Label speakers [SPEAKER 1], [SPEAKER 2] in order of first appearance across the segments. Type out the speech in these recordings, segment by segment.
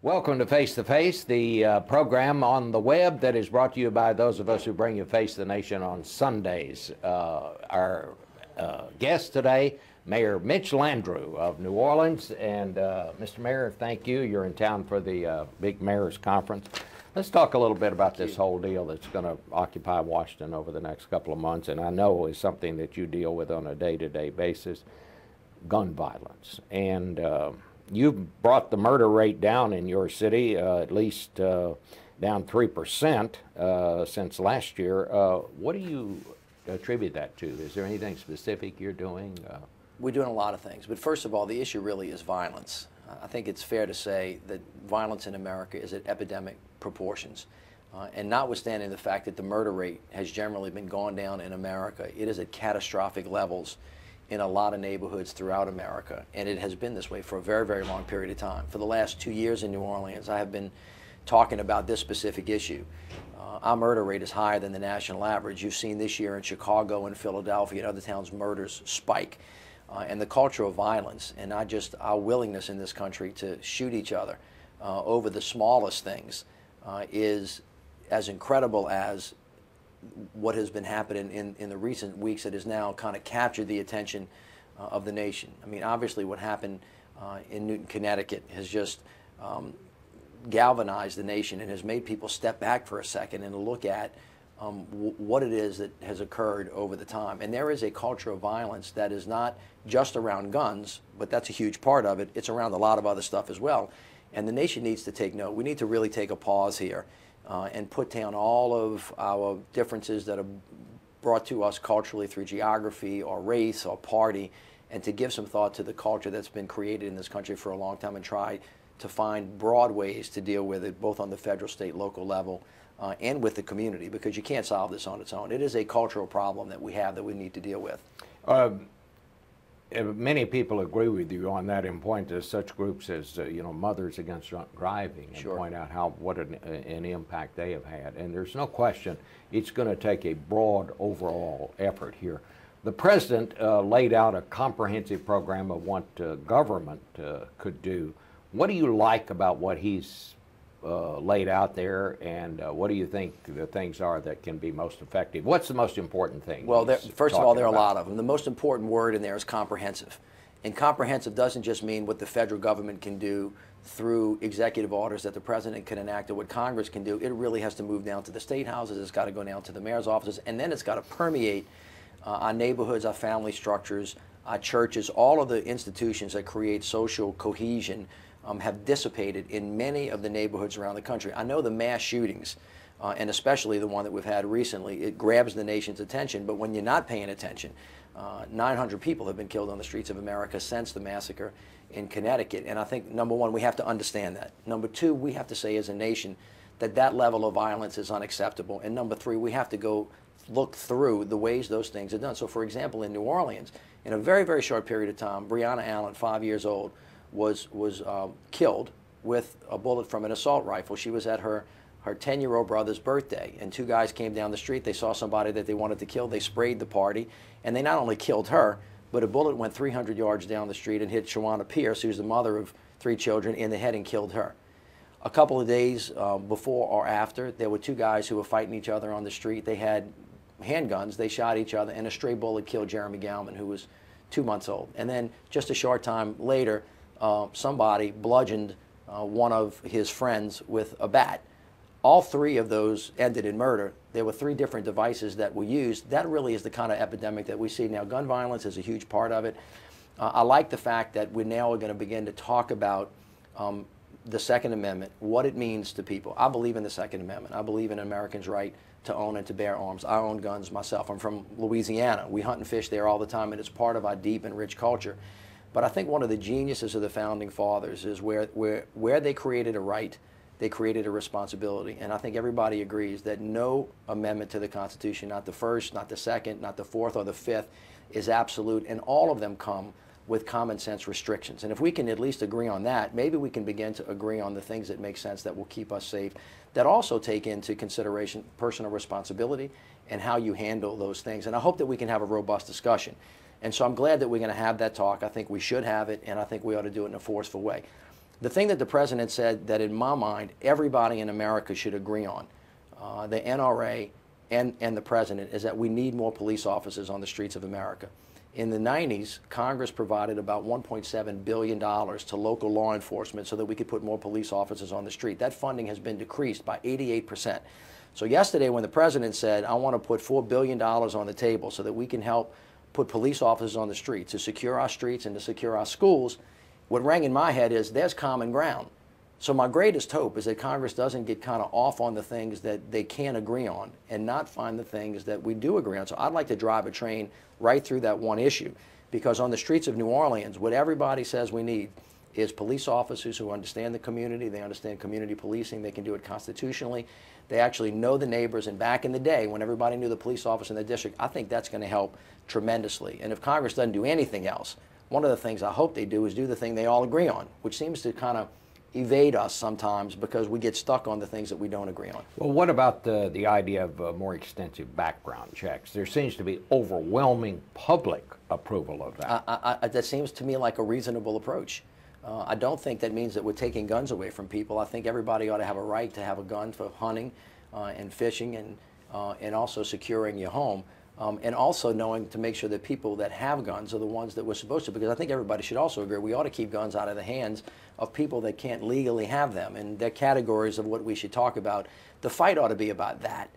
[SPEAKER 1] Welcome to Face to Face, the program on the web that is brought to you by those of us who bring you Face the Nation on Sundays. Our guest today, Mayor Mitch Landrieu of New Orleans. And Mr. Mayor, thank you. You're in town for the big mayor's conference. Let's talk a little bit about this whole deal that's going to occupy Washington over the next couple of months, and I know is something that you deal with on a day-to-day basis, gun violence. And you've brought the murder rate down in your city, at least down 3% since last year. What do you attribute that to? Is there anything specific you're doing?
[SPEAKER 2] We're doing a lot of things, but first of all, the issue really is violence. I think it's fair to say that violence in America is at epidemic proportions. And notwithstanding the fact that the murder rate has generally been gone down in America, it is at catastrophic levels in a lot of neighborhoods throughout America, and it has been this way for a very, very long period of time. For the last 2 years in New Orleans, I have been talking about this specific issue. Our murder rate is higher than the national average. You've seen this year in Chicago and Philadelphia and other towns murders spike. And the culture of violence and not just our willingness in this country to shoot each other over the smallest things is as incredible as what has been happening in the recent weeks. It has now kind of captured the attention of the nation. I mean, obviously what happened in Newton, Connecticut has just galvanized the nation and has made people step back for a second and look at what it is that has occurred over the time. And there is a culture of violence that is not just around guns, but that's a huge part of it. It's around a lot of other stuff as well. And the nation needs to take note. We need to really take a pause here and put down all of our differences that are brought to us culturally through geography or race or party, and to give some thought to the culture that's been created in this country for a long time and try to find broad ways to deal with it, both on the federal, state, local level, and with the community, because you can't solve this on its own. It is a cultural problem that we have that we need to deal with.
[SPEAKER 1] Many people agree with you on that and point to such groups as Mothers Against Drunk Driving and
[SPEAKER 2] Sure.
[SPEAKER 1] point out what an impact they have had. And there's no question it's going to take a broad overall effort here. The president laid out a comprehensive program of what government could do. What do you like about what he's laid out there, and what do you think the things are that can be most effective? What's the most important thing?
[SPEAKER 2] Well, first of all, there are a lot of them. The most important word in there is comprehensive. And comprehensive doesn't just mean what the federal government can do through executive orders that the president can enact or what Congress can do. It really has to move down to the state houses. It's got to go down to the mayor's offices, and then it's got to permeate our neighborhoods, our family structures, our churches, all of the institutions that create social cohesion have dissipated in many of the neighborhoods around the country. I know the mass shootings, and especially the one that we've had recently, it grabs the nation's attention, but when you're not paying attention, 900 people have been killed on the streets of America since the massacre in Connecticut. And I think, number one, we have to understand that. Number two, we have to say as a nation that that level of violence is unacceptable. And number three, we have to go look through the ways those things are done. So, for example, in New Orleans, in a very, very short period of time, Breonna Allen, 5 years old, was killed with a bullet from an assault rifle. She was at her 10-year-old brother's birthday, and two guys came down the street. They saw somebody that they wanted to kill. They sprayed the party, and they not only killed her, but a bullet went 300 yards down the street and hit Shawana Pierce, who's the mother of 3 children, in the head and killed her. A couple of days before or after, there were 2 guys who were fighting each other on the street. They had handguns. They shot each other, and a stray bullet killed Jeremy Galman, who was 2 months old. And then just a short time later, somebody bludgeoned one of his friends with a bat. All 3 of those ended in murder. There were 3 different devices that were used. That really is the kind of epidemic that we see now. Gun violence is a huge part of it. I like the fact that we now are going to begin to talk about the Second Amendment, what it means to people. I believe in the Second Amendment. I believe in Americans' right to own and to bear arms. I own guns myself. I'm from Louisiana. We hunt and fish there all the time, and it's part of our deep and rich culture. But I think one of the geniuses of the Founding Fathers is where they created a right, they created a responsibility. And I think everybody agrees that no amendment to the Constitution, not the first, not the second, not the fourth or the fifth, is absolute, and all of them come with common sense restrictions. And if we can at least agree on that, maybe we can begin to agree on the things that make sense, that will keep us safe, that also take into consideration personal responsibility and how you handle those things. And I hope that we can have a robust discussion. And so I'm glad that we're going to have that talk. I think we should have it, and I think we ought to do it in a forceful way. The thing that the president said that in my mind everybody in America should agree on, the NRA and the president, is that we need more police officers on the streets of America. In the 90s, Congress provided about $1.7 billion to local law enforcement so that we could put more police officers on the street. That funding has been decreased by 88%. So yesterday when the president said, I want to put $4 billion on the table so that we can help put police officers on the streets to secure our streets and to secure our schools, what rang in my head is there's common ground. So my greatest hope is that Congress doesn't get kind of off on the things that they can't agree on and not find the things that we do agree on. So I'd like to drive a train right through that one issue, because on the streets of New Orleans, what everybody says we need is police officers who understand the community, they understand community policing, they can do it constitutionally, they actually know the neighbors. And back in the day when everybody knew the police officer in the district, I think that's going to help tremendously. And if Congress doesn't do anything else, one of the things I hope they do is do the thing they all agree on, which seems to kind of evade us sometimes because we get stuck on the things that we don't agree on.
[SPEAKER 1] Well, what about the idea of more extensive background checks? There seems to be overwhelming public approval of that.
[SPEAKER 2] That seems to me like a reasonable approach. I don't think that means that we're taking guns away from people. I think everybody ought to have a right to have a gun for hunting and fishing and also securing your home. And also knowing to make sure that people that have guns are the ones that we're supposed to, because I think everybody should also agree we ought to keep guns out of the hands of people that can't legally have them. And they're categories of what we should talk about. The fight ought to be about that.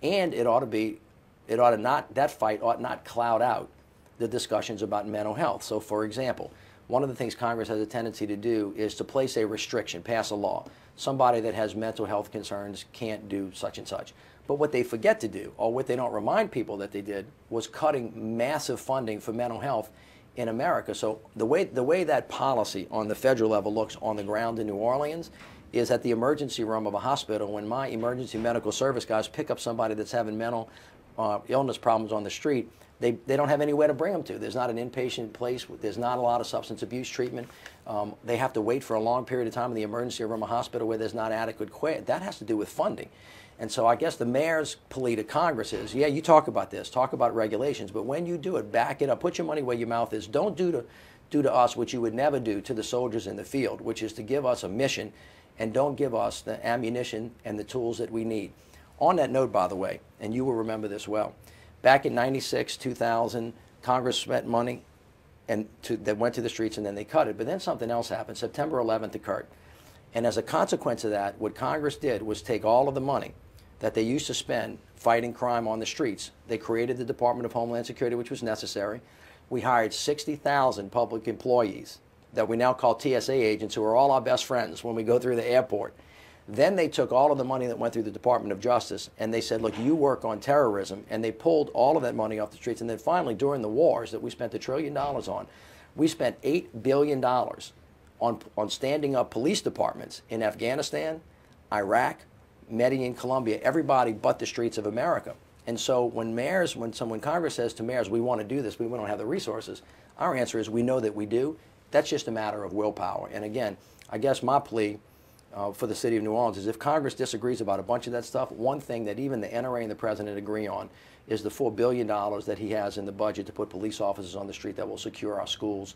[SPEAKER 2] And that fight ought not cloud out the discussions about mental health. So for example, one of the things Congress has a tendency to do is to place a restriction, pass a law. Somebody that has mental health concerns can't do such and such. But what they forget to do, or what they don't remind people that they did, was cutting massive funding for mental health in America. So the way that policy on the federal level looks on the ground in New Orleans is at the emergency room of a hospital. When my emergency medical service guys pick up somebody that's having mental illness problems on the street, they don't have anywhere to bring them to. There's not an inpatient place. There's not a lot of substance abuse treatment. They have to wait for a long period of time in the emergency room of a hospital where there's not adequate care. That has to do with funding. And so I guess the mayor's plea to Congress is, yeah, you talk about this, talk about regulations, but when you do it, back it up, put your money where your mouth is. Don't do to us what you would never do to the soldiers in the field, which is to give us a mission, and don't give us the ammunition and the tools that we need. On that note, by the way, and you will remember this well, back in 96, 2000, Congress spent money that went to the streets and then they cut it. But then something else happened. September 11th occurred. And as a consequence of that, what Congress did was take all of the money that they used to spend fighting crime on the streets. They created the Department of Homeland Security, which was necessary. We hired 60,000 public employees that we now call TSA agents, who are all our best friends when we go through the airport. Then they took all of the money that went through the Department of Justice and they said, look, you work on terrorism, and they pulled all of that money off the streets. And then finally, during the wars that we spent $1 trillion on, we spent $8 billion on standing up police departments in Afghanistan, Iraq, Medellin, Colombia, everybody but the streets of America. And so when Congress says to mayors, we want to do this, we don't have the resources, our answer is we know that we do. That's just a matter of willpower. And again, I guess my plea for the city of New Orleans is if Congress disagrees about a bunch of that stuff, one thing that even the NRA and the president agree on is the $4 billion that he has in the budget to put police officers on the street that will secure our schools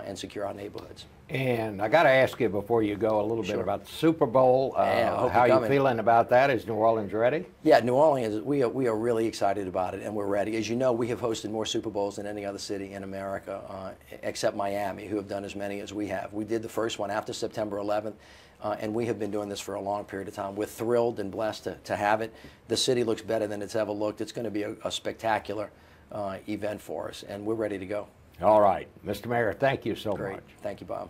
[SPEAKER 2] and secure our neighborhoods.
[SPEAKER 1] And I got to ask you before you go a little bit about the Super Bowl.
[SPEAKER 2] Yeah,
[SPEAKER 1] how are you feeling about that? Is New Orleans ready?
[SPEAKER 2] Yeah, New Orleans, we are really excited about it, and we're ready. As you know, we have hosted more Super Bowls than any other city in America, except Miami, who have done as many as we have. We did the first one after September 11th. And we have been doing this for a long period of time. We're thrilled and blessed to have it. The city looks better than it's ever looked. It's going to be a spectacular event for us, and we're ready to go.
[SPEAKER 1] All right. Mr. Mayor, thank you so much.
[SPEAKER 2] Thank you, Bob.